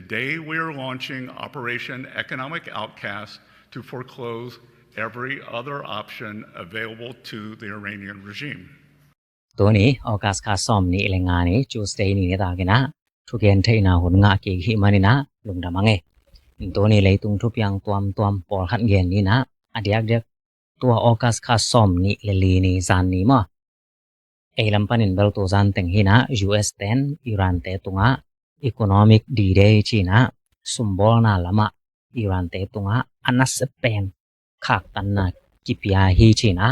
Today we are launching Operation Economic Outcast to foreclose every other option available to the Iranian regime. ตัวนี้ออกัสคาซอมนี่แรงงานนี่จูสเตย์นี่ตากินะทุกเย็นเทนาหุ่นงาเกหิมานี่นะลุงดามังเอตัวนี้เลยตุงทุบยังตวมปอลขัดเย็นนี่นะอเดียกตัวออกัสคาซอมนี่เลลีนี่ซานนี่มอลำปันินเบลตัวซานแต่งหินะ US 10 อิรันเตตุงะ Economic D-Day ชีนะสุมบอลนาลามะอิรันเตตุงะอันนัสเปนขากตันนะกิปยาฮีชีนะ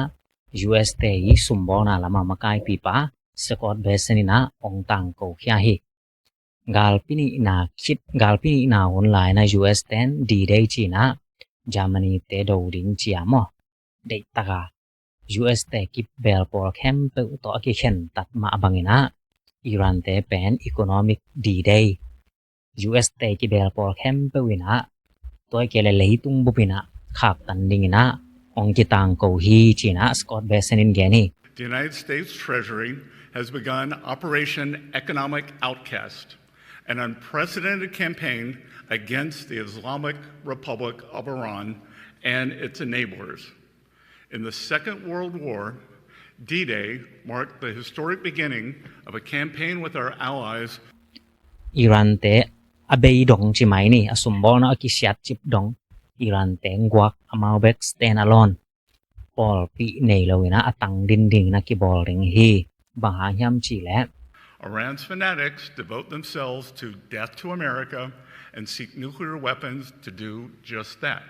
US เตยสุมบอลนาลามะมากายปีปาสกอตเบสนินะองตังโกขยาฮีกาลปินีนาออนไลน์นะ US 10 D-Day ชีนะจามันนีเตโดดินจียามอเดตากา US เตกิบเบลปอลแคมเปอุตอกิเข็นตัดมาบังอินะอิรันเตเป็น Economic D-Day US เตกิเบลปอลแคมเปวินะตัวเกลเลตุงบุปินะขากตันดิงนะองกิตังโกฮีจีนะสกอตเบสนินแกนี่ The United States Treasury has begun Operation Economic Outcast, an unprecedented campaign against the Islamic Republic of Iran and its enablers. In the Second World War, D-Day marked the historic beginning of a campaign with our allies. อิรันเตอเบยดงจิไหมนี่อสมบอลนะอกิเซียดจิบดงอิรันเตงกวักอมาเบกสเตนอลอนปอลปีเนลวินะอตังดิงนะกิบอลริงฮีบังหาย่ำจีและ Iran's fanatics devote themselves to death to America and seek nuclear weapons to do just that.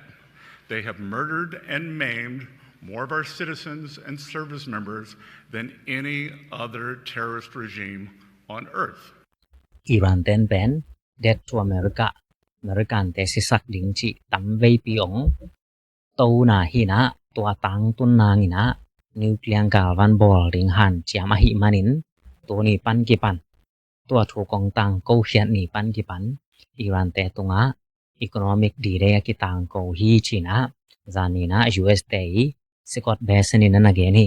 They have murdered and maimed more of our citizens and service members than any other terrorist regime on earth. Iran then ban death to America. American te sisak ding chi tam vei piong to na hi na tua tang tun na ngi na nuclear galvan ball ring han chiam a hi manin to ni pan ki pan tua thu kong tang ko khian ni pan ki pan Iran te tunga economic D-Day ki tang ko hi chi na zani na US te Scott Bessent na again hi.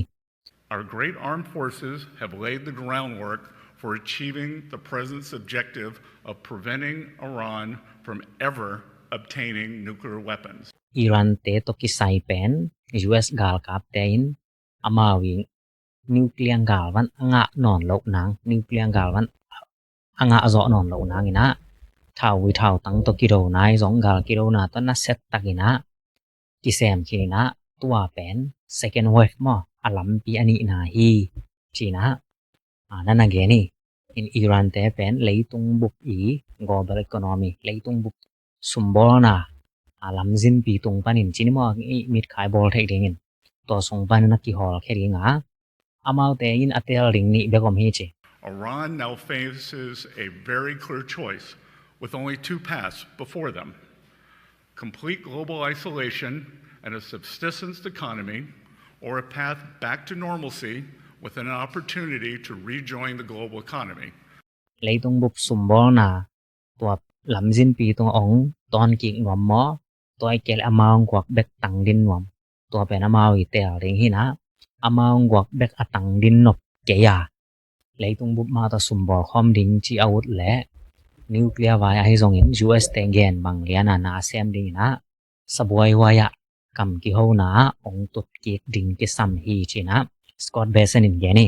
Our great armed forces have laid the groundwork for achieving the president's objective of preventing Iran from ever obtaining nuclear weapons. Iran te to ki sai pen US gal kap tein amawi nuclear gal wan anga non lo nang nuclear gal wan anga azo non lo nang ina thawi thaw tang to ki ro nai zong gal ki ro na to na set takina ki sem ki na tua pen second wave mo alam pi ani na hi china nan again ni in Iran te pen leitung buk i global economy leitung buk sumbolna alam zin pi tung panin chini mo mit khai bol thei dingin to song pan na ki hol kheri nga amau te in atel ring ni begom hi che Iran now faces a very clear choice with only two paths before them: complete global isolation and a subsistence economy, or a path back to normalcy with an opportunity to rejoin the global economy. Leitung buk sumbolna tua lam zin pi tung ong ton ki ngom mo toy kel amang kwak bek tang din nom tua pen amau i tel ring hi na amang kwak bek atang din nop ke ya leitung buk ma ta sumbol khom ding chi out le nuclear vai ai zong in US te gen bang liana na sem ding na saboi waya kam ki ho na ong tut ki ding ki sam hi chi na Scott Bessent in geni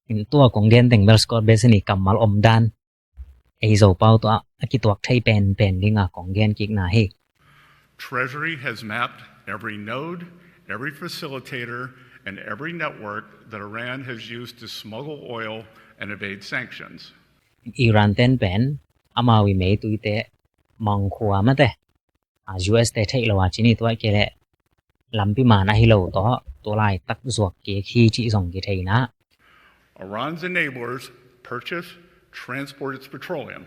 in tua kong gen teng bel Scott Bessent ni kamal om dan ei zo pau to ki tuak thai pen dinga kong gen ki na hi Treasury has mapped every node, every facilitator, and every network that Iran has used to smuggle oil and evade sanctions. Iran ten pen amawi me tuite mong khua ma te US te thai lawa chini to ke le lampi ma na hi lo to lai tak zuak ke khi chi zong ki thai na Iran's enablers purchase, transport its petroleum.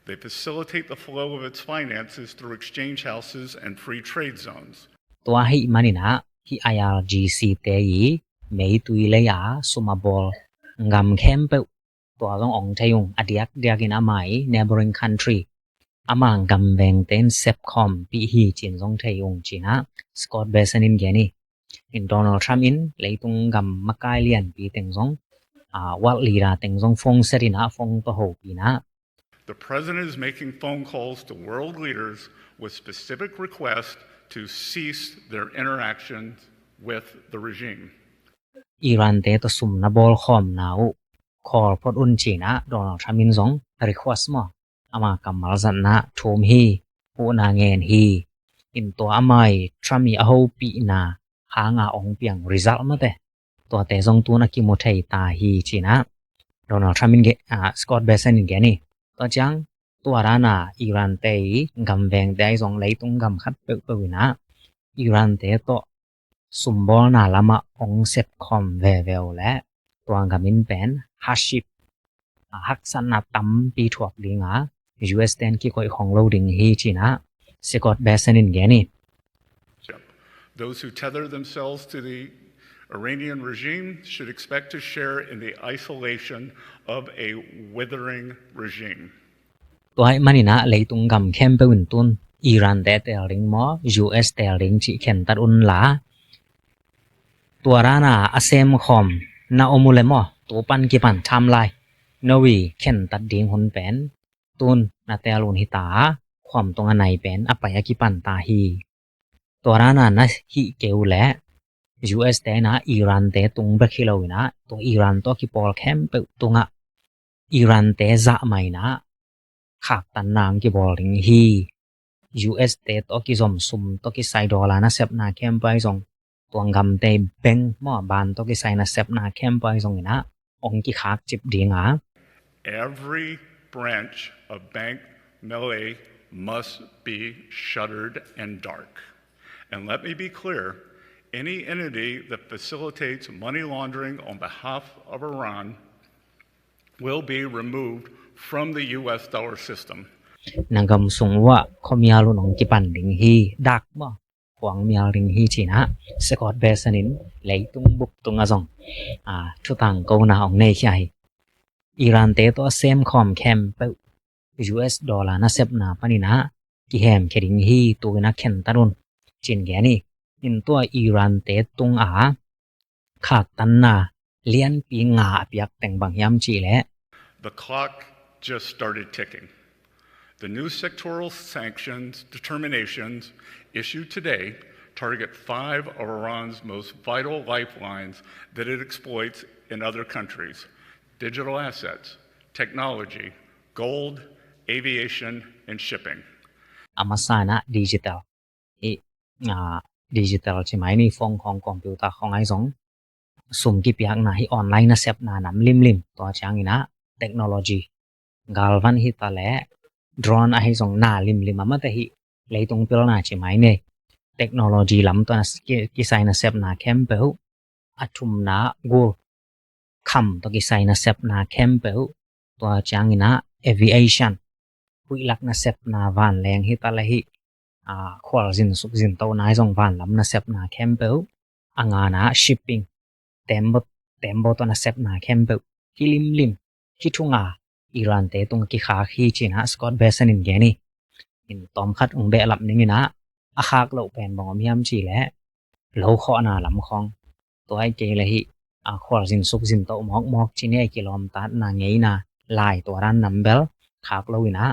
They facilitate the flow of its finances through exchange houses and free trade zones. To hi manina hi IRGC te yi me tui le ya sumabol ngam khem pe to long ong thayung adiak diakin amai neighboring country amang gam veng ten sepcom pi hi chin zong thayung china Scott Bessent in geni in Donald Trump in leitung gam makai lian pi teng zong wal lira teng zong phong serina phong to ho pi na The president is making phone calls to world leaders with specific requests to cease their interactions with the regime. อีรานเตตสุมนะบอลคอมนาวคอลพอดอุนจีนะโดนัลด์ทรัมป์มินซองรีควอสต์มออามากัมมัลซันนะโทมฮีปูนาเงนฮีอินตัวอามายทรัมมีอโฮปีนาหางาองเปียงริซัลมาเตตัวเตซองตัวนักกิโมเทตาฮีจีนะโดนัลด์ทรัมป์มินเกสกอตเบสันเกนี่ตัวจังตัวรานาอีรานเตกัมแวงได้ซองไหลตุงกัมคัดเปวินะอีรานเตโตสุมบอลนาลามาองเซตคอมเวเวลและตัวกัมินเป็นฮัชชิปฮักสันนาตัมปีถวกดิงา US เตนกี่ก่อยของโลดิงฮีจีนะสกอตเบสันเกนี่ Those who tether themselves to the Iranian regime should expect to share in the isolation of a withering regime. ตัวไอ้มันนี่นะเลยตุงกำเข้มไปวินตุนอิหร่านแต่ลิงมอ US แต่ลิงจีเข็นตัดอุนหลาตัวรานาอาเซมคอมนาอมุเลมอตัวปันกิปันทำลายนวีเข็นตัดดิงหุนเป็นตุนนาแต่ลุนหิตาความตรงอันไหนเป็นอปัยกิปันตาฮีตัวรานานะฮิเกวและ US แต่นะอิหร่านแต่ตุงเบคิโลวินะตัวอิหร่านตัวกิปอลเข้มไปตุงะอิหร่านแต่จะไม่นะขากตันนางกิบอลลิงฮี US เตตอกิซอมซุมตอกิไซดอลานะเซบนาเข้มไปซองตัวงำเตเบงมอบานตอกิไซนะเซบนาเข้มไปซองนะองกิขากจิบดีงา Every branch of Bank Melay must be shuttered and dark. And let me be clear, any entity that facilitates money laundering on behalf of Iran will be removed from the US dollar system. นางกำสงว่าเขามีอารุนองกิปันลิงฮีดักบ่หวังมีอาลิงฮีจีนะสกอตเบสันินไหลตุงบุกตุงอาซองทุตังโกนาองเนยายอิหร่านเตตัวเซมคอมแคมเป US ดอลลาร์นะเซบนาปานินะกิแฮมเคดิงฮีตัวนักเข็นตะรุนจินแกนี่อินตัวอิหร่านเตตุงขากตันนาเลียนปีงาเปียกแต่งบางยามจีและ The clock just started ticking. The new sectoral sanctions determinations issued today target 5 of Iran's most vital lifelines that it exploits in other countries: digital assets, technology, gold, aviation, and shipping. Amasana digital. ดิจิทัลใช่ไหมนี่ฟองของคอมพิวเตอร์ของไอ้สองสุ่มกิปยักนะให้ออนไลน์นะเซฟนะนำลิมตัวช่างนี่นะเทคโนโลยีกาลวันฮิตาเล่โดรนไอ้สองน่าลิมมาแต่ฮิเลยตรงเปล่านะใช่ไหมเนี่ยเทคโนโลยีล้ำตัวนะกิไซนะเซฟนะแคมเปลอัตุมนะกูคำตัวกิไซนะเซฟนะแคมเปลตัวช่างนี่นะ aviation คุยลักนะเซฟนะวันแรงฮิตาเล่ฮิควอลซินสุกซินโตนายสองพันลำนะเซฟนาแคมเปลอ่างานะ shipping เต็มบตัวนะเซฟนาแคมเปลกิลิมกิทุงอิหร่านเตตุงกิขาขีจีนะสกอตเบสันอินแกนี่อินตอมคัดองเบลับนี่นะอาคากเหล่าแผ่นบองมียมจีและเหล่าข้อนาลำคองตัวไอเกลหิควอลซินสุกซินโตมอกจีเนี่ยกิโลมตัดนางไงนะลายตัวรันนัมเบลขากเหล่านะ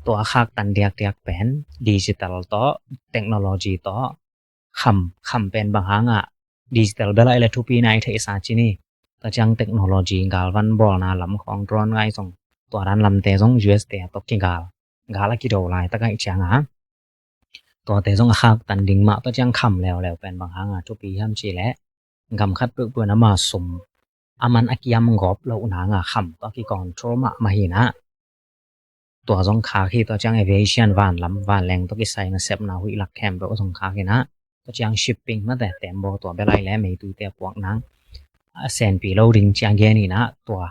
ตัวขากตันเดียกเป็นดิจิทัลต่อเทคโนโลยีต่อคำเป็นบางหางดิจิทัลเบลอะไรทุกปีในเทศาจีนี่แต่จังเทคโนโลยีกาลวันบอลนาลำของโดรนไงส่งตัวรันลำเตส่ง US เตตกกิกาลกิโดลายตะไกจังตัวเตส่งขากตันดิ่งมาตัวจังคำแล้วเป็นบางหางทุกปีห้ามจีและกำคัดเปื่อนมาสมมันอักยามงบแล้วนางคำตัวกิกอนโทรมาหินะตัวสองขาที่ตัวจัง aviation วันแรงตัวกิไซนะเซฟนาหุยหลักแคมเปลสองขาที่นะตัวจัง shipping มาแต่เต็มบ่ตัวเบลไลและไม่ตุยแต่พวกนั้นเซนปีโลดิงจังแกนี่นะตัว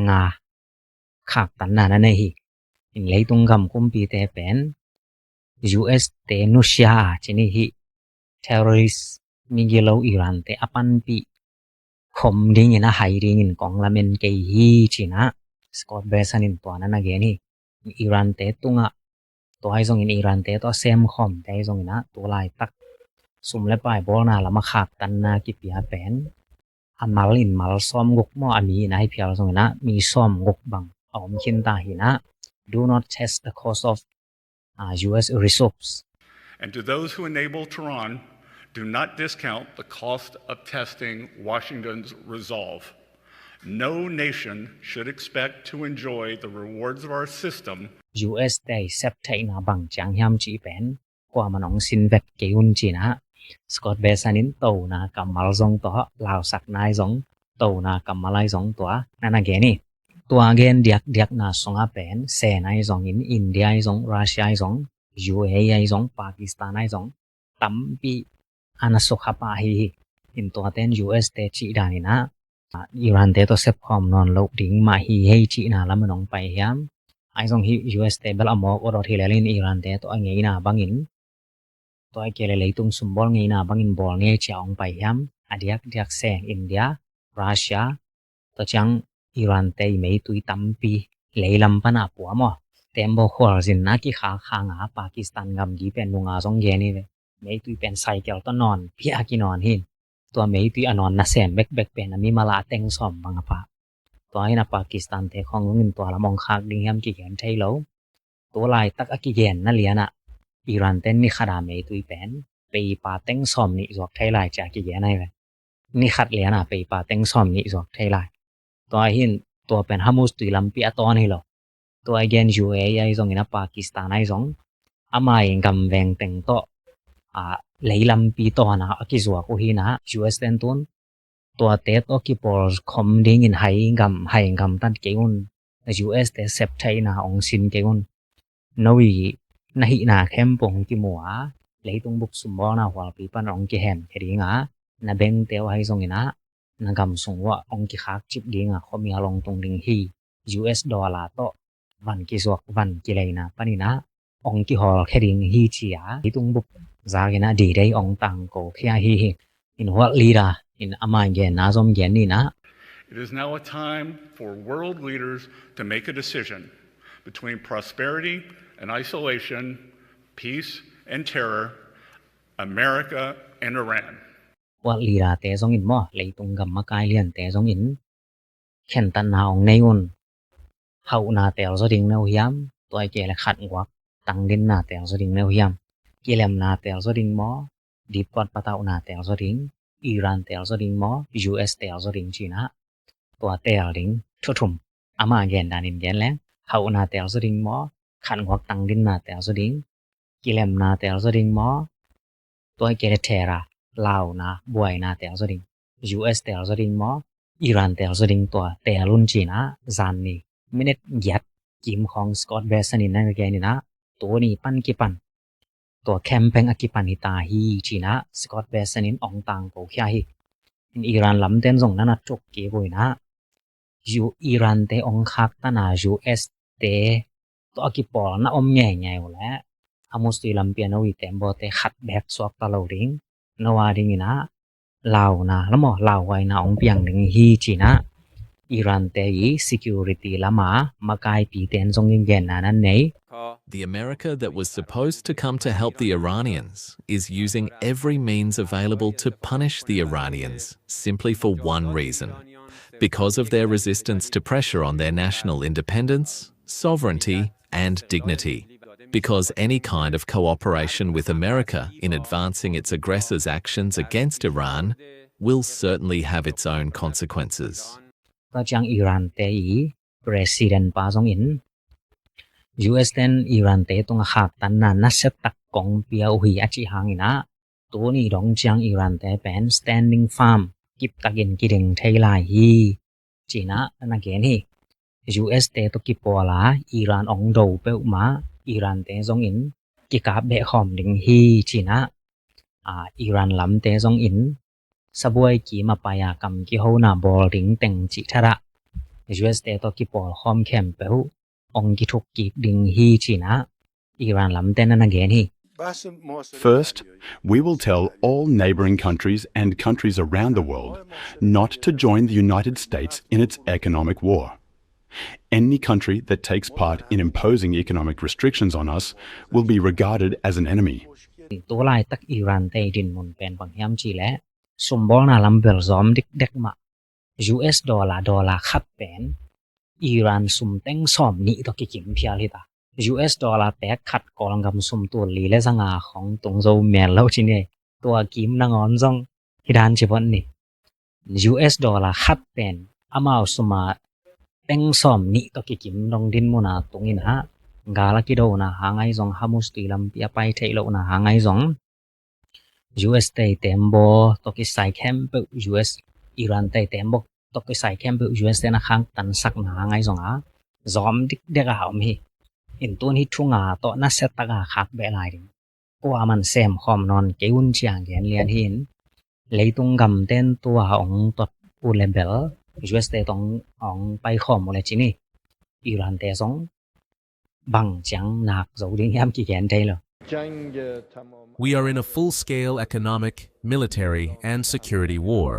งาขากตันนานั่นเองอินเลยตุงกำกุมปีแต่เป็น US เตนุชยาชนิดที่ terrorist มีเกลียวอิหร่านแต่อปันปีคมดิ่งนะไฮดิ่งกองละเมนเกฮีจีนะสกอตเบสันินตัวนั้นนะแกนี่อิหร่านเตตุงตัวไอ้ทรงอิหร่านเตตัวเซมคอมแต่ไอ้ทรงนะตัวลายตักสุ่มและปลายบอลนาละมาขากตันนากิปยาเป็นมาลซ้อมกกมอมีนะให้เพียวทรงนะมีซ้อมกกบังเอามีขินตาหินะ do not test the cost of US resources And to those who enable Tehran, do not discount the cost of testing Washington's resolve. No nation should expect to enjoy the rewards of our system US day sep thaina bang chang hiam chi pen kwa manong sin vet keun chi na Scott Besanin to na kamal zong to lao sak nai zong to na kamalai zong to nana ge ni to again diak na songa pen se nai zong in India zong Russia zong UAE zong Pakistan ai zong tam pi anasokha pa hi in to ten US te chi dani na Iran te to sep khom non lo ding ma hi hei chi na lam nong pai hiam ai zong hi US te bel amok oro thilelin Iran te to ngei na bangin to ai kele leitung sumbol ngei na bangin bol nge chaong pai hiam diak seng India Russia to chang Iran te mei tui tampi leilam pana puamo tembo khol jin na ki kha nga Pakistan ngam gi pen nunga zong ge ni mei tui pen cycle to non pi aki non hin to mei tui anon na sem bek pen ami mala teng som banga pa to ai na Pakistan te khong ngin to la mong khak ding yam ki gen thei lo to lai tak aki gen na liana Iran ten ni khada mei tui pen pe pa teng som ni jok thei lai cha ki gen ai ni khat liana pe pa teng som ni jok thei lai to ai hin to pen hamus tui lam pi aton hi lo to ai gen UAE ai zong ina Pakistan ai zong amai ngam veng teng to leilam pi to na aki zwa ko hi na US ten tun to te to ki por khom ding in hai ngam tan keun US te sep thai na ong sin keun nowi na hi na khem pong ki muwa leitung buk sumbo na hwal pi pan ong ki hem kheringa na beng te ai zong ina na gam sungwa ong ki khak chip dinga khomi along tung ding hi US dollar to van ki zok van ki leina panina ong ki hol khering hi chia leitung buk zagena di dai ong tang ko khia hi in what leader in amang gen na zom gen ni na It is now a time for world leaders to make a decision between prosperity and isolation, peace and terror, America and Iran. what leader te zong in mo leitung gam makai lian te zong in khen tan na ong nei un hau na tel zo ding neu hiam toy ke la khat ngwak tang din na tel zo ding neu hiam kilem na tel zo ding mo dip kwat patau na tel zo ding Iran tel zo ding mo US tel zo ding China to tel ding thuthum ama gen danin gen leng hau na tel zo ding mo khat ngwak tang din na tel zo ding kilem na tel zo ding mo toy ke thera lao na buai na tel zo ding US tel zo ding mo Iran tel zo ding to telun China zan ni minute yat kim khong Scott Bessanin na ge ni na to ni pan ki pan to campaign akipan hi ta hi China Scott Bessanin ong tang ko khya hi in Iran lam ten jong na chok ke boina Iran te ong khak ta na US te to akipol na om nge nge wala amus ti lam piano wi tembo te khat back swap ta lo ring no wa ding ina lao na lamo lao wai na ong piang ding hi China Iran te yi security lama makai pi ten jong ing gen na nan nei The America that was supposed to come to help the Iranians is using every means available to punish the Iranians simply for one reason: because of their resistance to pressure on their national independence, sovereignty, and dignity. Because any kind of cooperation with America in advancing its aggressors' actions against Iran will certainly have its own consequences. ta chang Iran te yi president pa jong in US ten Iran te tung khak tan na na set tak kong pia hui achi hangina to ni dong chang Iran te pen standing firm kip takin kiding thailai hi China na gen hi US te to ki pola Iran ong do pe ma Iran te jong in ki ka be khom ding hi China Iran lam te jong in sabuai ki ma paya kam ki ho na bol ring teng chi thara US te to ki pol khom khem pe ong ki thuk ki ding hi China Iran lam ten na gen hi First, we will tell all neighboring countries and countries around the world not to join the United States in its economic war. Any country that takes part in imposing economic restrictions on us will be regarded as an enemy. to lai tak Iran te din mun pen pang hiam chi le sumbol na lam bel zom dik dek ma US dollar khat pen อิหร่านซุมแต่งซ่อมนี่ตอกิกิมเพียลิตา US ดอลลาร์แตกขัดกอลังกำซุมตัวลีและสง่าของตรงโซแมนแล้วจิเนี่ยตัวกิมนางอนซองฮิดานจิบอนนี่ US ดอลลาร์ขัดเป็นอามาวซุมาแต่งซ่อมนี่ตอกิกิมดองดินมุนาตรงนี้นะกาลกิโดนะหางไอซองฮามุสตีลัมเปียไปเทโลนะหางไอซอง US เตเต็มโบตอกิไซแคมเป US อิหร่านเตเต็มโบตอกิไซแคมเป US เตนะค้างตันสักนะหางไอซองซอมดิกเดกะหาวมีอินตัวนี้ทุ่งต่อนัสเซตกาคักเบลายดิกว่ามันแซมคอมนอนเกวุนเจียงเกียนเลียนหินเลยตุงกำเต้นตัวของตดอูเลเบล US เตตองของไปคอมอะไรจินี่อิหร่านเตสองบังจังหนักสูดิ้งยามกี่แกนเทเลย We are in a full-scale economic, military, and security war.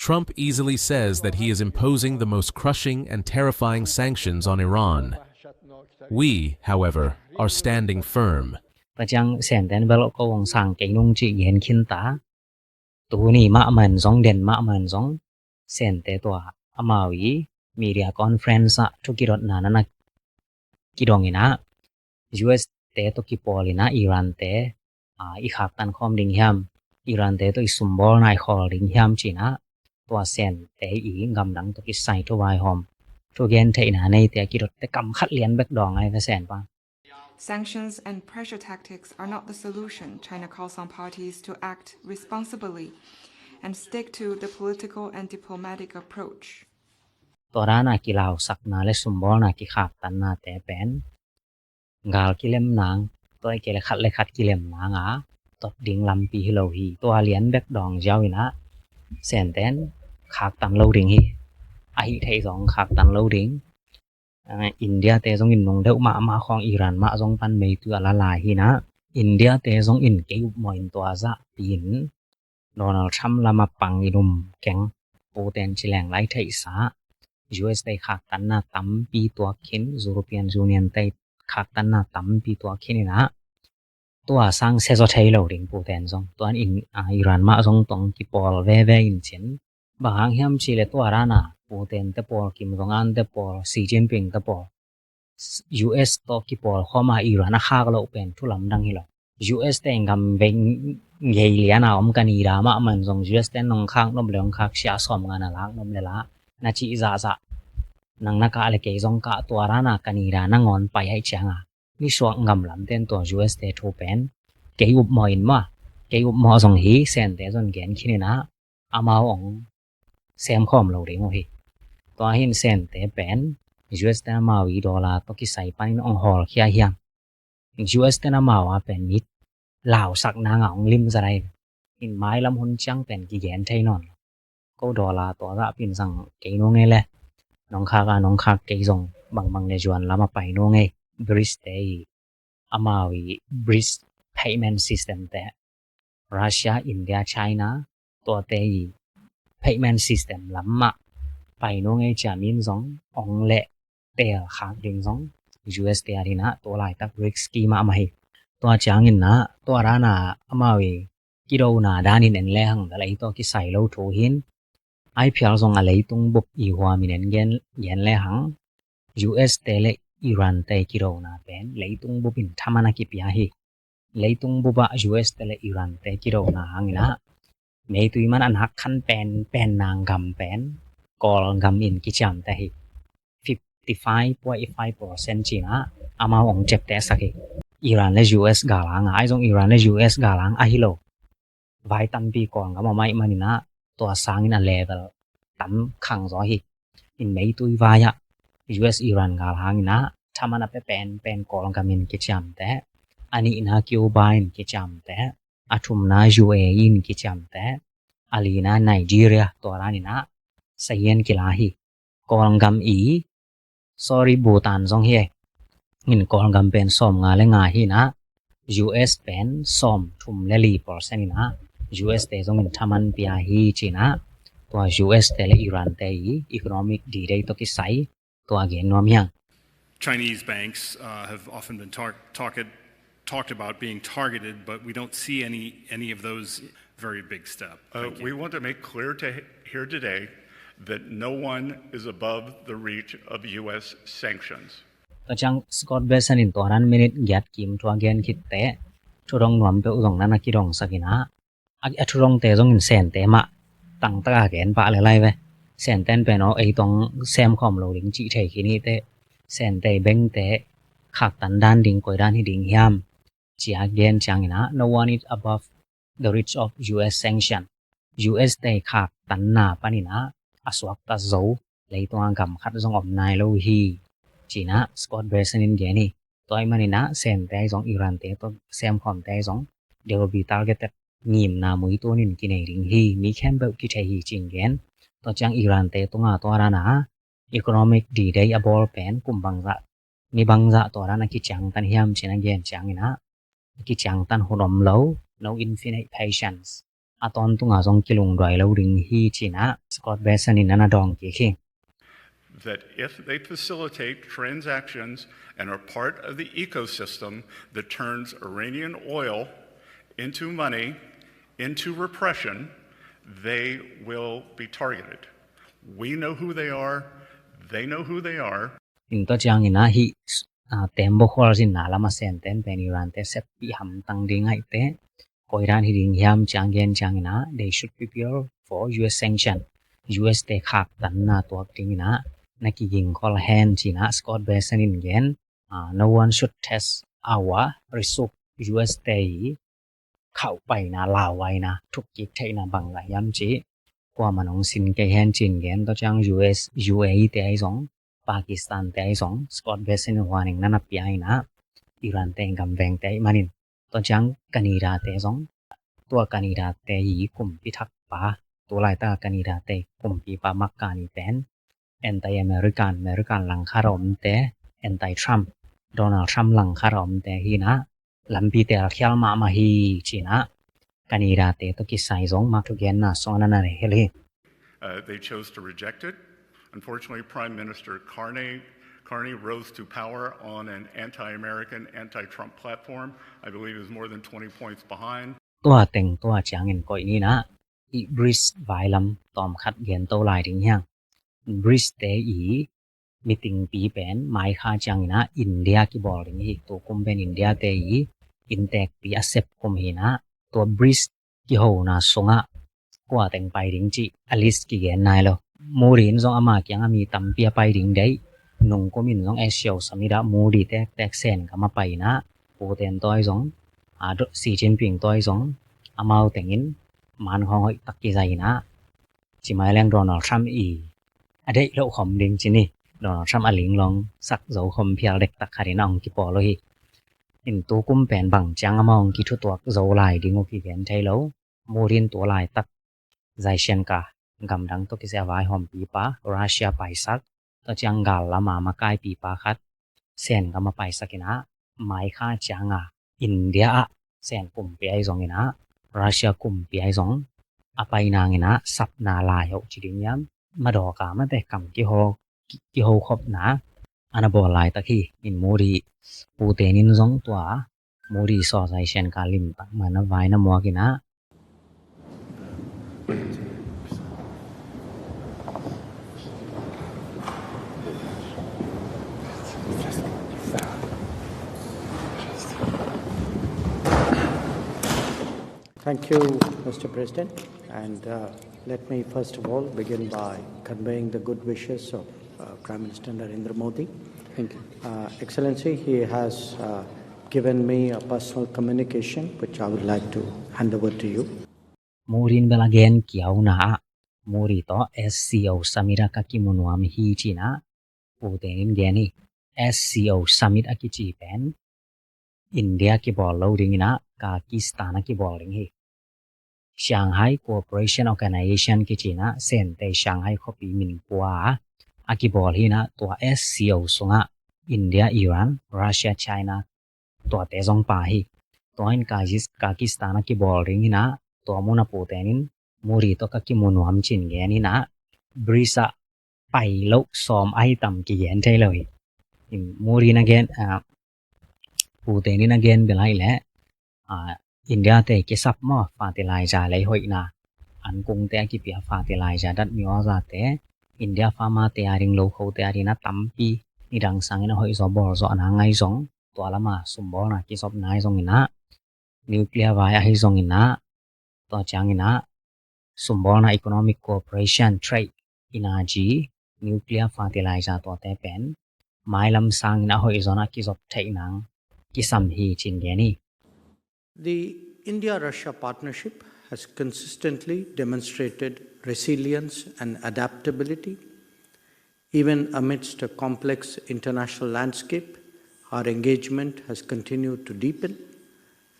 Trump easily says that he is imposing the most crushing and terrifying sanctions on Iran. We, however, are standing firm. ประจังแสนแตนเบลก็วงสั่งเกนุงจีเย็นคินตาตัวนี้มาเหมือนสองเด่นมาเหมือนสองแสนแต่ตัวอามาวีมีเดียคอนเฟรนซ์ทุกิรถนานะกิดองอินะ US เตตุกิปอลินะอิหร่านเตอีขับตันคอมดิงยามอิหร่านเตตุอิสุมบอลนายคอดิงยามจีนะตัวแสนเตอีกำลังตุกิไซทวายหอมทุกเย็นเทนะในเตกิรถแต่กำคัดเลียนแบกดองไงก็แสนปะSanctions and pressure tactics are not the solution. China calls on parties to act responsibly and stick to the political and diplomatic approach. ตัวร้านกีฬาสักนาและสุมบอลนากิขาบตันนาแต่เป็นกาลกิเลมนางตัวเกลขัดเลยขัดกิเลมนางตดดิ่งลำปีฮิโลฮีตัวเลียนแบกดองเจ้าวินะแสนเต้นขากตันโลดิงฮีไอเทสองขากตันโลดิงอินเดียเตซงอินนงเดวมาของอิหร่านมาซงปันเมตุละลายฮีนะอินเดียเตซงอินเกยุบมอยนตัวซะปีนโดนัลด์ทรัมป์ละมาปังอินุมแกงโปเตนชิแลงไลไทสา US เตขากตันนาตั้มปีตัวขินยูโรเปียนยูเนียนเตขากตันนาตั้มปีตัวขินนะตัวสร้างเซโซเทโลดิงโปเตนซงตัวอิหร่านมาซงตองกิปอลเวอินเชนบางแห่งชิเลตัวรานาโปเตนเตปอลคิมจองอันเตปอลซีจินปิงเตปอล US ตอกิปอลเข้ามาอิหร่านข้ากโลเป็นทุลำดังฮิโล US เตงกำเวงเฮียนาอมกันอีรามามันซง US เตนนงข้างนมเลงข้างเสียสมงานลักนมเลละนาจีซาซะนังนักอะไรเกยซงกะตัวรานากันอีรานงอนไปให้เชียงนี่สวงกำลำเต้นตัว US เตทูเป็นเกยุบมอยน์มาเกยุบมอซงฮีเซนเตซอนเกนคินินะอามาองเซมคอมโลเดงโอฮีตัวหินเซนเตเป็น US เตนมาวีดอลลาร์ตกิใส่ปันองฮอลเคียเฮียง US เตนมาว่าเป็นนิดลาวสักนางองลิมจะไรอินไม้ลำหุนจังเป็นกี่แกนไทยนอนก็ดอลลาร์ตัวละเป็นสั่งเกยโนงไงแหละน้องคากน้องคากเกยซงบางในจวนละมาไปโนงไงบริสเตย์อามาวีบริส payment system แต่รัสเซียอินเดียไชน่าตัวเตย์ payment system ละมาไปโนงไงจะมินซงองเละเตะขากดิงซง US เตย์นะตัวหลายตัก BRICS กีมาไม่ตัวจางอินนะตัวร้านาอามาวีกิโดนาดานินเอ็นเลหังอะไรตัวกิใส่โลทูหินไอเพียลซงอะไรตุงบุบอีหัวมินเอ็นเย็นเลหัง US เตเลอิหร่านเตกิโดนาเป็นเลยตุงบุบินทามานากิปิยาฮีเลยตุงบุบะ US เตเลอิหร่านเตกิโดนาหังนะเมตุยมันอันหักคันเป็นนางกำเป็นกอลกำอินกิจามแต่ฮี 55.5% จีนะอามาองเจ็บแต่สักอิหร่านและ US กาลังไอซงอิหร่านและ US กาลังไอฮิโลไว้ตันปีก่อนก็มาไม่มานี่นะตัวสร้างอินเลเวลตั้มขังซอฮิอินไม่ตุยวายะ US อิหร่านกาลังนะถ้ามันเป็นกอลังกามินกิจามแต่อันนี้อินฮาคิวบายน์กิจามแต่อาทุมนา UAE กิจามแต่อาลีนาไนจีเรียตัวร้านนี่นะเซียนกิลาฮีกอลังกามอีsorry บูตานซงเฮงินกอลังกามเป็นส่อมงาและงาฮีนะ US เป็นส่อมทุมและลีปอร์เซนนะ US เตซงเป็นทามันปียฮีจีนะตัว US เตและอิหร่านเตอีอีโคโนมิกดีได้ตกิไซตัวเกนนอมยัง Chinese banks have often been talked about being targeted, but we don't see any of those very big steps. We want to make clear here today that no one is above the reach of U.S. sanctions. ตะจังสกอตเบสันินตัวนั้นมินิตยัดกิมทัวเกนคิดเตทุรองหนวมเปอุดงนั้นกิดงสักินะอักทุรองเตจงอินเซนเตมะตั้งตะเกนปะอะไรเวเซนเตนเป็นเอาไอตรงแซมคอมโลลิงจิเทคินี่เตเซนเตเบงเตขักตันด้านดิงกอยด้านที่ดิงยามจีอาเกนจังนะ no one is above the reach of US sanction US เตขักตันนาปานินะอสวักตะโซเลยตัวกำคัดจงอมนายโลฮีจีนะสกอตเบสันินเกนี่ตัวมันนี่นะเซนเตจงอิรันเตตัวแซมคอมเตจงเดี๋ยวบีตาร์เกตงิมนามุยตัวนินกินเอริงฮีมีแคมเบลกิเทฮีจิงเกนตัวจังอิรันเตตัวงาตัวรานะ economic D-Day abol pen kum bangza ni bangza to rana ki chang tan hiam china gen chang ina ki chang tan hodom lo no infinite patience aton tunga jong kilung doi lo ring hi china Scott Bessent in ana dong ki khi that if they facilitate transactions and are part of the ecosystem that turns Iranian oil into money, into repression, they will be targeted. We know who they are. They know who they are. In to chang ina hi tembo khol sin na lama sen ten pen Iran te set pi ham tang ding ai te koiran hi ding hiam chang gen chang ina they should prepare for US sanction. US te khak tan na to ding ina na ki ying call hand china Scott Bessent in gen no one should test our resource US te เข้าไปนะลาวไว้นะทุกกิจเทนะบังละยามจิกว่ามันองสินแกแฮนจินแกนตอจัง US UAE เตไอสองปากีสถานเตไอสองสกอตเบสันวานิงนันปีไอนะอิหร่านเตงกำแพงเตไอมานินตอจังกานีดาเตสองตัวกานีดาเตยีกลุ่มพิทักษ์ป่าตัวลายตากานีดาเตกลุ่มปีป่ามักกานีแตนแอนตี้อเมริกันหลังคารอมเตแอนตี้ทรัมป์โดนัลด์ทรัมป์หลังคารอมเตฮีนะlampi te akhyal ma hi china kanira te to ki sai zong ma to gen na sona na hele they chose to reject it. Unfortunately, Prime Minister Carney rose to power on an anti-American, anti-Trump platform. I believe he was more than 20 points behind. ตัวเต็งตัวจางเงินก่อยนี่นะอีบริสไวลำตอมคัดเย็นโตลายถึงยังบริสเตอีมีติงปีเป็นหมายค่าจังนะอินเดียกี่บอลถึงอีตัวกุมเป็นอินเดียเตอีอินเตกปีอาเซปกุมหินะตัวบริสกี่โหนาสงะกว่าแต่งไปถึงจีอลิสกี่เย็นนายแล้วมูรินซองอามายังมีตัมเปียไปถึงได้นงก็มีซองเอเชียสมิดามูริแตกเซนก็มาไปนะโปเตนตัวซองสีจิ้นผิงตัวซองอามาแต่งินมันของหอยตักกี่ใจนะจิมาแรงโดนัลด์ทรัมป์อีอะได้โลคอมดิงจินี่โดนัลด์ทรัมป์อลิงลองสักโจคอมเพียเด็กตักคารินองกี่ปอโลหิอินตัวกุมแปนบังจังอามองกี่ทุตัวโจลายดิงโอกี่แกนไทยแล้วมูรินตัวลายตักใจเชนกากำดังตัวกิเซวายหอมปีปารัสเซียไปสักตัวจังกาลละมาใกล้ปีปาคัดเซนก็มาไปสักนะหมายค่าจังอินเดียเซนกุมปีไอซองนะรัสเซียกุมปีไอซองอไปนางนะสับนาลายเอาจิดิยามมาดอกามาแต่กำกิโฮครบนะอันบอลายตะกี้อินมูรีปูเตนินซองตัวมูรีซอใจเชนกาลิมตักมันไว้นะมัวกินะ Thank you, Mr. President. And let me first of all begin by conveying the good wishes of Prime Minister Narendra Modi. Thank you. Excellency, he has given me a personal communication which I would like to hand over to you. Murin balagen kiaw na muri to SCO Samira kakimunuam hi china putenin geni SCO Summit akichi pen India ki bol loading na Pakistan ki bowling hi Shanghai Cooperation Organization ki china sente Shanghai copy min kwa akibol hi na to SCO sunga India Iran Russia China to te jong pa hi to in Pakistan ki bowling hi na to muna putenin muri to kakimunuam chin ge ni na brisa pai lo som ai tam ki yen thai loi in muri na gen putenin again belai le India te ke sap mo fertilizer lai hoi na an kung te ki pia fa te lai ja dat mi wa za te India fa ma te aring lo kho te arina tampi ni dang sang ina hoi zo bor zo na ngai zong to lama sum bor na ki sop nai zong ina nuclear vai a hi zong ina to chang ina sum bor na economic cooperation trade energy nuclear fertilizer to te pen mai lam sang ina hoi zo na ki sop thai nang ki sam hi chin ge ni The India-Russia partnership has consistently demonstrated resilience and adaptability. Even amidst a complex international landscape, our engagement has continued to deepen,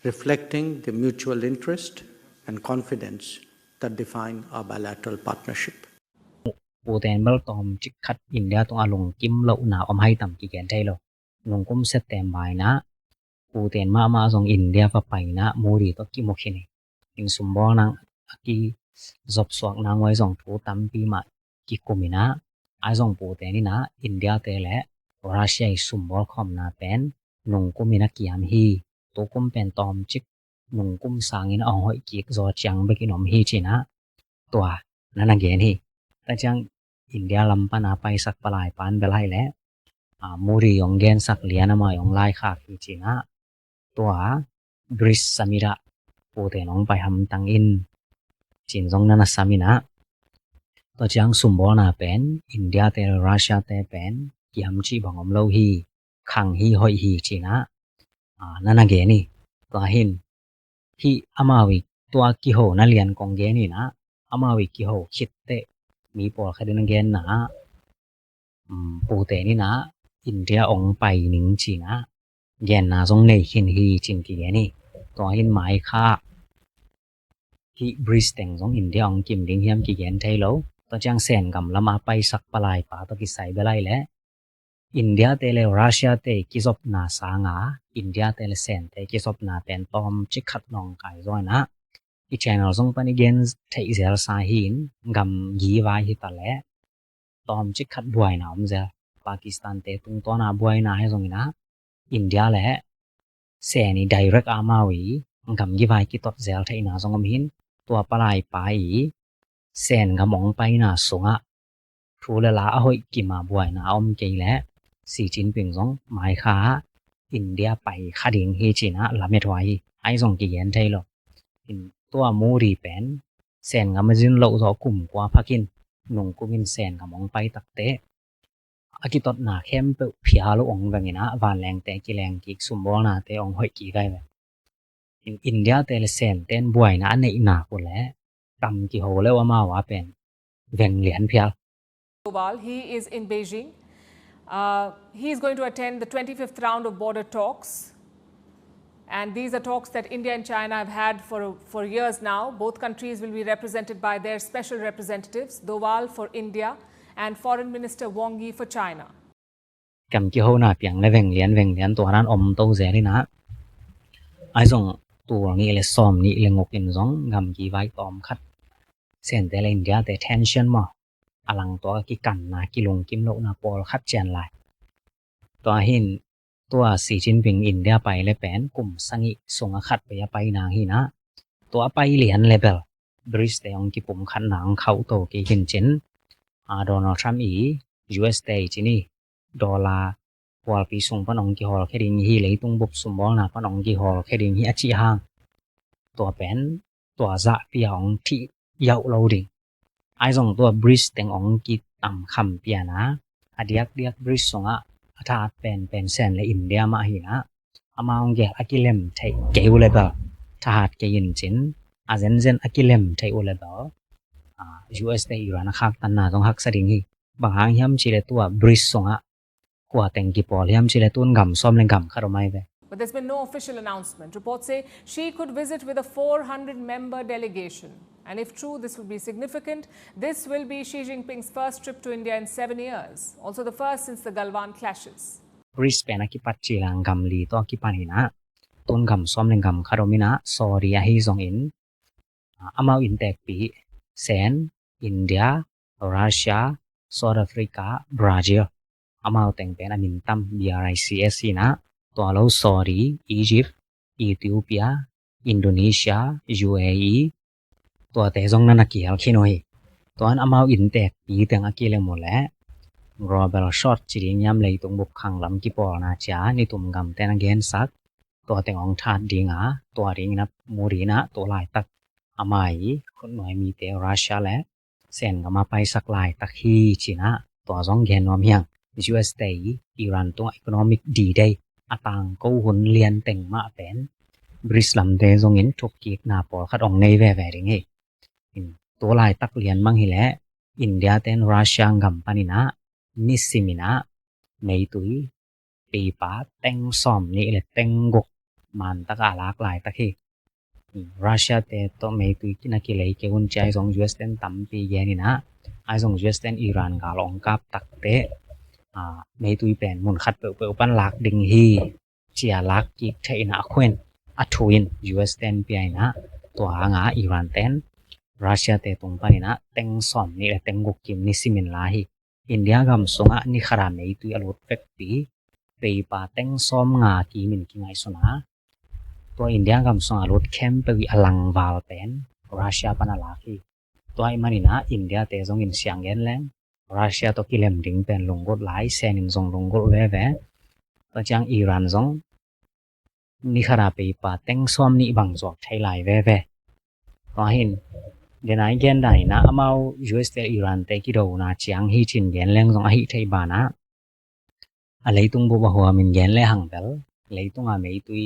reflecting the mutual interest and confidence that define our bilateral partnership. ปูแตนเบลตอมจิกขัดอินเดียตองอาลงกิมเลานาอมให้ต่ำกี่แกนไทยโลนงกุมเซตแตมบายนะปูแตนมาซองอินเดียฟะไปนะมูรีตอกิโมคินีอิงสุมบอนังกีจบสวกนางไว้ซองทูตัมปีมากิกุมินะไอซองปูแตนนี่นะอินเดียเตและรัสเซียสุมบอลคอมนาเป็นนงกุมินะกิยามฮีตัวกุมเป็นตอมจิกนงกุมสางินเอาหอยกิกจอจังเบกินอมฮีจีนะตัวนั่นเกนฮีแต่จังอินเดียลำปนาไปสักปลายปานเบลให้แล้วมูรียองเกนสักเลียนมายองไล่ขากจีนะตัวบริสสามิระปูเตนองไปหำตังอินจีนซองนันสามินะตัวจังสุมบอนาเป็นอินเดียเตรัสเซียเตเป็นกิหำจีบังอมโลฮีขังฮีหอยฮีจีนะนั่นเกนี่ตัวหินที่อามาวิตัวกิโหนั่นเลียนกองเกนี่นะอามาวิกิโหคิดเตมีปอลคดีนังเกนนะปูเตนี่นะอินเดียองไปหนิงจีนะเย็นนะทรงในหินฮีจินกีนี่ตัวหินไม้ค่าที่บริสเตงทรงอินเดียองกิมดิงเฮียมกีเย็นไทยโลตัวจังเซนกำละมาไปสักปลายป่าตัวกิใส่เบลัยและอินเดียเตเลรัสเซียเตกิซบนาสางาอินเดียเตเลเซนเตกิซบนาเป็นตอมจิขัดนองไก่ด้วยนะอีแชนอลทรงปนิเกนไทยเซลซาหินกำยีวายฮิตาและตอมจิขัดบวยนะอมเซลปากีสถานเตตุงตัวนาบวยนาให้ทรงนะอินเดียและเซนี่ไดเรกอามาวีกำยีวายกิตดเซลไทยนาทรงกำหินตัวปลายไปเซนกำมองไปนาสงะทูเลลาหอยกิมาบวยนาอมเกยและสีจินปิงทรงหมายค้าอินเดียไปคดิงเฮจินะลาเมทไวไอทรงกีเย็นไทยโลตัวมูรีเป็นเซนกำมจินโลซอกลุ่มกว่าพักินนงกุมินเซนกำมองไปตักเตะอากิตดนาเข้มเปพิอาโลองกังนะวานแรงแต่กิแรงกิกสุมบอนาเตองหอยกีไกเวอินเดียเตเลเซนเต้นบวยนะในอินาคนและกำกิโหเลวมาว่าเป็นแหวงเหรียญเพียล He is in Beijing. He is going to attend the 25th round of border talks. And these are talks that India and China have had for years now. Both countries will be represented by their special representatives, Doval for India and Foreign Minister Wang Yi for China. กำกิโหนาเปียงและแหวงเหรียญตัวนั้นอมโตเซรินะไอส่งตัวนี้เลยซ้อมนี่เลยงกอินซองกำกีไว้ตอมคัดเส้นแต่ละอินเดียแต่ tension มาอลังตัวกิกันนะกิลงกิมโลนะปอลคัดเจนหลายตัวหินตัวสีจินปิงอินเดียไปเลยแปนกลุ่มสังิส่งคัดไปนางหินะตัวไปเหรียญเลเวลบริสเตองกิปุ่มคัดนางเขาโตกิหินจินโดนัลด์ทรัมป์US เตจินี่ดอลลาร์วอลปีส่งปนองกิฮอลแค่ดิงฮีเลยตุงบุบสมบอลนะปนองกิฮอลแค่ดิงฮีอจิฮางตัวแปนตัวจะเปียงที่ยาวโลดิงไอส่งตัวบริสเตงองกิต่ำคำเปียนะอดียกบริสส่งถ้าเป็นเซนและอินเดียมาหินะอามาองเกลอากิเลมไทยเกวเลเบลถ้าหากเกยินจินอาเซนอากิเลมไทยอุเลเบลUS เตอิรันคักตันนาต้องหักสดิงฮีบางหางยำชิเลตัวบริสส่งกว่าแต่งกิปอลยำชิเลตุนกำซ้อมเลงกำคารไม่เว But there's been no official announcement. Reports say she could visit with a 400-member delegation. And if true, this will be significant. This will be Xi Jinping's first trip to India in 7 years. Also the first since the Galwan clashes. บริสเป็นอากิปัจจิลังกำลีตัวกิปันหินะต้นกำซ้อมเลงกำคารมินะสอรียฮีซองอินอามาอินแตกปีเซนอินเดียรัสเซียเซาท์แอฟริกาบราซิลอามาแต่งเป็นอามินตัม BRICS นะตัวเราซอรีอียิปต์เอธิโอเปียอินโดนีเซีย UAE ตัวแต่ซองนันกีฮัลคิโนฮีตัวอันอมาวอินแตกปีแต่งอากีเลหมดแล้วรอเบลช็อตจิริยามเลยตรงบุกขังลำกิปอนาจานี่ตุ่มกำแต่นังเกนซักตัวแต่งองทาดดีงาตัวริงนับมูรีนะตัวลายตักอามายคนหน่อยมีแต่รัสเซียและเซนก็มาไปสักลายตักฮีจีนะตัวซองเกนนอมยัง US ไตอิรันตัว economic ดีได้อตังกูหุนเลียนแต่งมาเป็นบริสลัมเดซงอินทุกกีกนาปอลขัดองในแวริงเฮตัวลายตักเลียนมังฮิแลอินเดียเตนรัสเซียกัมปานินะนิสิมินะเมตุยปีปาเต็งซอมนี่แหละเต็งกกมันตักอาลากลายตักเฮรัสเซียเตโตเมตุยกินักเลยเกอุนใจซง US เตนตัมปีเยนี่นะไอซง US เตนอิรันกาลองกับตักเตเมตุยเป็นมุนขัดเปิลปันลักดิงฮีเจียลักกิกเทอินะควินอัทวิน US เตนปีไอนะตัวหางาอิรันเตนรัสเซียเตตรงปานินะเต็งซอมนี่แหละเต็งกกกิมนิสิมินลาฮีอินเดียกัมสงะนี่ขราเมตุยอลุดเฟกปีเปปาเต็งซอมงากีมินกิไงสุนาตัวอินเดียกัมสงะลุดเข้มไปวิอลังวาลเป็นรัสเซียปานาลาฮีตัวไอมานินะอินเดียเตซงอินเสียงเงินแรงรัสเซียตัวกิเลมดิงเป็นลงกดหลายเซนินซงลงกดเวเวตัวจังอิรันซงนี่ขราเปปาเต็งซอมนี่บังจอกใช้หลายเวเวก็เห็นเดนไอเกนได้นะอมาว US เตอิรันเตกิโดนะเจียงฮีชินเกนแรงซงอหิไทบานะอะไรตุงบ่บ่หัวมินเกนเลหังเบลเลยตุงอาเมตุย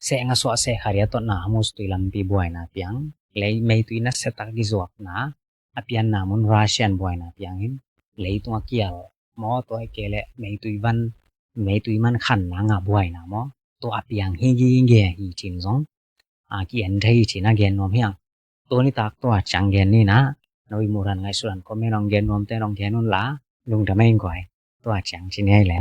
เสงาสวะเสขารยตนะมุสตุยลัมปีบวยนะเปียงเลยเมตุยนะเสตักกิจวกนะอเปียนนามุนรัสเซียนบวยนะเปียงหินเลยตุงอาเกียลมอตัวเกเลเมตุยวันเมตุยมันขันนางาบวยนะมอตัวอเปียงฮียิงเกฮีชินซงอาเกียนไทชินะเกนนอมเฮียงตัวนี้ตักตัวจังเกนนี่นะนอยมูรันไงสุรันก็ไม่ลองเกนนอมแต่ลองเกนนุนละลุงทำไมก่อยตัวจังชินให้แหละ